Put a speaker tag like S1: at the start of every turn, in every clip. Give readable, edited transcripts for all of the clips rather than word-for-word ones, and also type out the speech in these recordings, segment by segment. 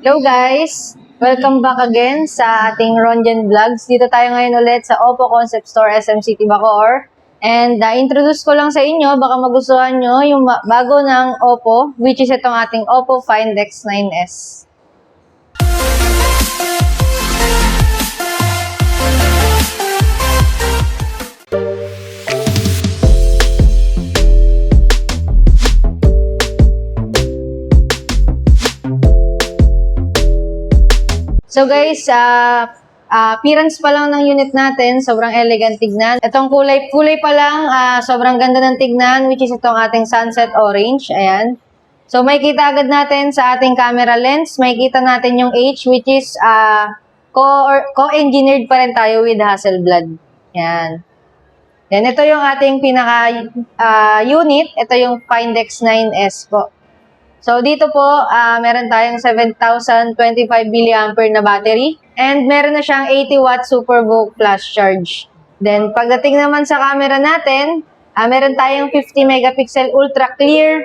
S1: Hello guys! Welcome back again sa ating Ronjen Vlogs. Dito tayo ngayon ulit sa Oppo Concept Store SM City Bacoor. And introduce ko lang sa inyo, baka magustuhan nyo yung bago ng Oppo, which is itong ating Oppo Find X9s. So guys, appearance pa lang ng unit natin, sobrang elegant tignan. Itong kulay pa lang, sobrang ganda ng tignan, which is itong ating sunset orange. Ayan. So may kita agad natin sa ating camera lens, may kita natin yung H, which is co-engineered pa rin tayo with Hasselblad. Ayan. Then ito yung ating pinaka unit, ito yung Find X9s po. So, dito po, meron tayong 7,025 mAh na battery. And meron na siyang 80 watt Super VOOC flash charge. Then, pagdating naman sa camera natin, meron tayong 50 megapixel ultra clear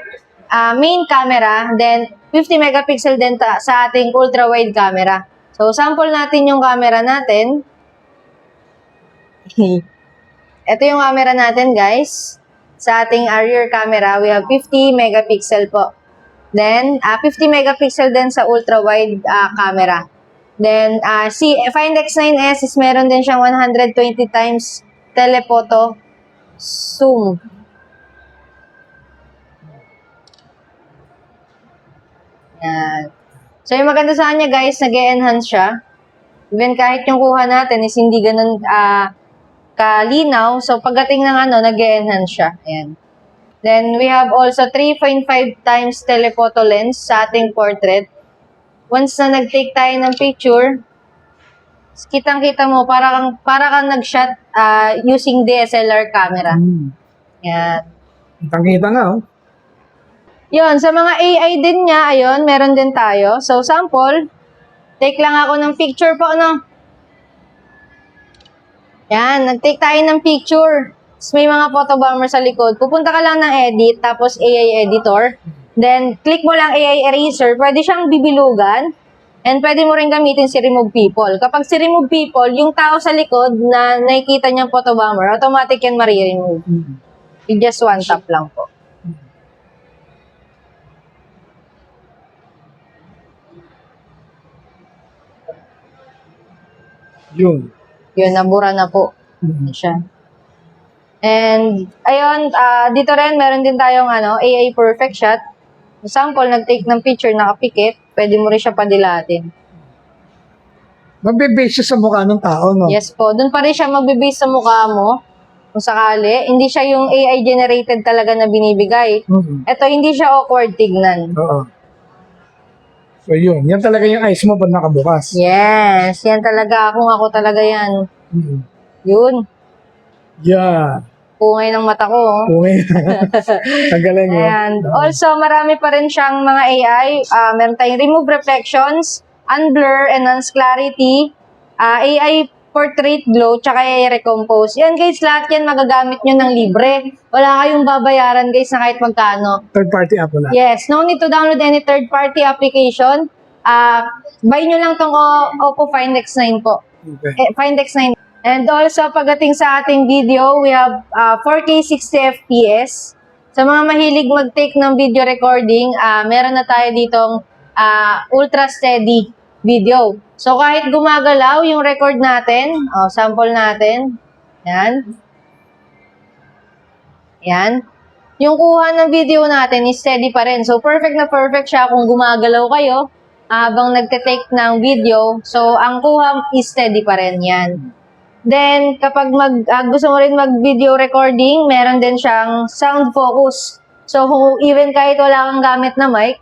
S1: main camera. Then, 50 megapixel din sa ating ultra wide camera. So, sample natin yung camera natin. Ito yung camera natin, guys. Sa ating rear camera, we have 50 megapixel po. Then, 50 megapixel din sa ultra-wide camera. Then, Find X9s is meron din siyang 120 times telephoto zoom. Yan. So, yung maganda sa kanya, guys, nag-e-enhance siya. Even kahit yung kuha natin is hindi ganun kalinaw. So, pagdating ng nag-e-enhance siya. Ayan. Then, we have also 3.5 times telephoto lens sa ating portrait. Once na nag-take tayo ng picture, kitang-kita mo, para kang nag-shot using DSLR camera. Yan.
S2: Kitang-kita nga, oh.
S1: Yun, sa mga AI din niya, ayun, meron din tayo. So, sample, take lang ako ng picture po, Yan, nag-take tayo ng picture. May mga photo bomber sa likod. Pupunta ka lang ng edit, tapos AI editor. Then, click mo lang AI eraser. Pwede siyang bibilugan. And pwede mo rin gamitin si remove people. Kapag si remove people, yung tao sa likod na nakikita niyang photo bomber, automatic yan ma-remove. You just one tap lang po.
S2: Yun.
S1: Yun, nabura na po. Siya. And, ayun, dito rin, meron din tayong AI perfect shot. Example, nag-take ng picture, nakapikit, pwede mo rin siya padilatin.
S2: Magbe-base siya sa mukha ng tao, no?
S1: Yes po, dun pa rin siya magbe-base sa mukha mo, kung sakali. Hindi siya yung AI generated talaga na binibigay. Ito, hindi siya awkward tignan.
S2: Oo. So, yun. Yan talaga yung eyes mo pag nakabukas.
S1: Yes, yan talaga. Ako talaga yan. Yun.
S2: Yeah.
S1: Pungay ng mata ko.
S2: Okay. Ang galing yun.
S1: And also, marami pa rin siyang mga AI. Meron tayong remove reflections, unblur, enhance clarity, AI portrait glow, tsaka AI recompose. Yan guys, lahat yan magagamit nyo ng libre. Wala kayong babayaran guys na kahit magkano.
S2: Third-party app wala.
S1: Yes, no need to download any third-party application. Buy nyo lang tong Oppo Find X9 po.
S2: Okay.
S1: Find X9. And also, pagdating sa ating video, we have 4K 60 FPS. Sa mga mahilig mag-take ng video recording, meron na tayo ditong ultra steady video. So, kahit gumagalaw yung record natin, sample natin, yan. Yan. Yung kuha ng video natin is steady pa rin. So, perfect na perfect siya kung gumagalaw kayo habang nagte-take ng video. So, ang kuha is steady pa rin yan. Then, kapag gusto mo rin mag-video recording, meron din siyang sound focus. So, even kahit wala kang gamit na mic,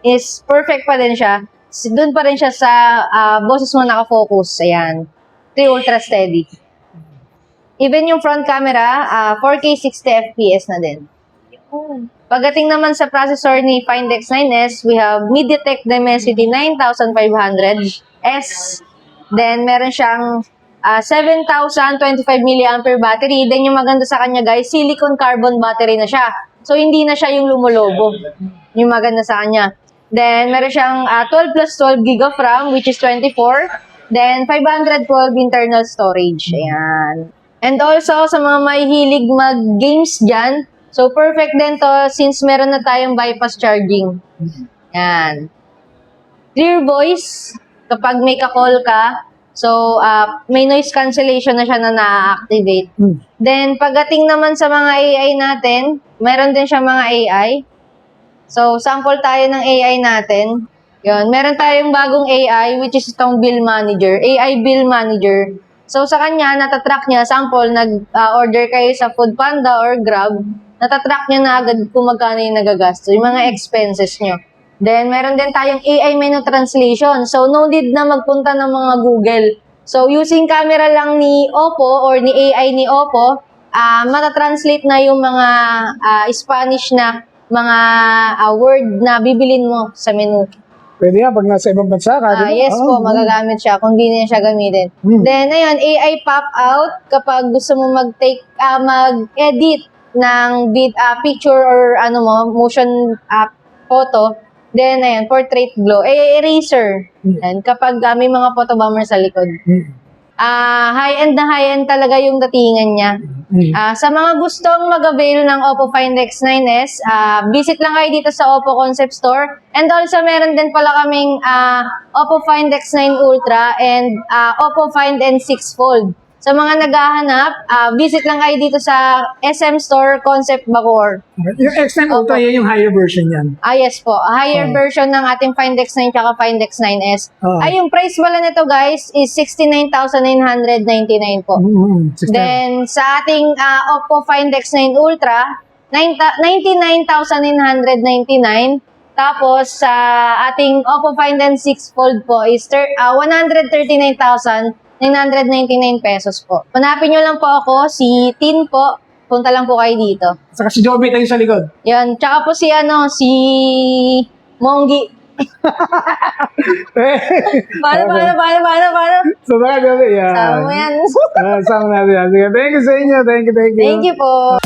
S1: is perfect pa din siya. Doon pa rin siya sa boses mo nakafocus. Ayan. Ito yung ultra steady. Even yung front camera, 4K 60 FPS na din. Pagdating naman sa processor ni Find X9s, we have MediaTek Dimensity 9500S. Then, meron siyang 7,025 mAh battery. Then yung maganda sa kanya guys, silicone carbon battery na siya. So hindi na siya yung lumulobo. Yung maganda sa kanya. Then, meron siyang 12 plus 12 gig of RAM, which is 24. Then, 512 internal storage. Ayan. And also, sa mga may hilig mag-games dyan, so perfect din to since meron na tayong bypass charging. Ayan. Clear voice, kapag may ka-call ka, so may noise cancellation na siya na na-activate. Then, pagdating naman sa mga AI natin, meron din siya mga AI. So, sample tayo ng AI natin. Yun, meron tayong bagong AI, which is itong Bill Manager, AI Bill Manager. So, sa kanya, natatrack niya, sample, nag-order kayo sa Foodpanda or Grab, natatrack niya na agad kung magkano yung nagagastos, yung mga expenses nyo. Then, meron din tayong AI menu translation. So, no need na magpunta ng mga Google. So, using camera lang ni Oppo or ni AI ni Oppo, matatranslate na yung mga Spanish na mga word na bibilin mo sa menu.
S2: Pwede nga pag nasa ibang bansa ka, di ba?
S1: Yes po, magagamit siya kung di niya siya gamitin. Then, ayun, AI pop out kapag gusto mo mag-edit ng picture or motion photo. Then, ayun, portrait glow. Eraser. Yan, kapag may mga photo bomber sa likod. High-end na high-end talaga yung datingan niya. Sa mga gustong mag-avail ng Oppo Find X9s, visit lang kayo dito sa Oppo Concept Store. And also, meron din pala kaming Oppo Find X9 Ultra and Oppo Find N6 Fold. Sa mga naghahanap, visit lang kayo dito sa SM Store Concept Bacoor.
S2: Yung X9 Ultra, yan yung higher version yan.
S1: Yes po. Higher version ng ating Find X9 tsaka Find X9s. Yung price pala nito guys is 69,999 po. Then, sa ating Oppo Find X9 Ultra, 99,999. Tapos, sa ating Oppo Find N6 Fold po is 139,999 pesos po. Hanapin nyo lang po ako, si Tin po. Punta lang po kayo dito.
S2: Saka si Joby tayo sa likod.
S1: Yan. Tsaka po si Monggi. Paano?
S2: So, baka Joby, yan.
S1: Sama mo yan.
S2: Sama natin yan. Sige, thank you sa inyo. Thank you.
S1: Thank you po.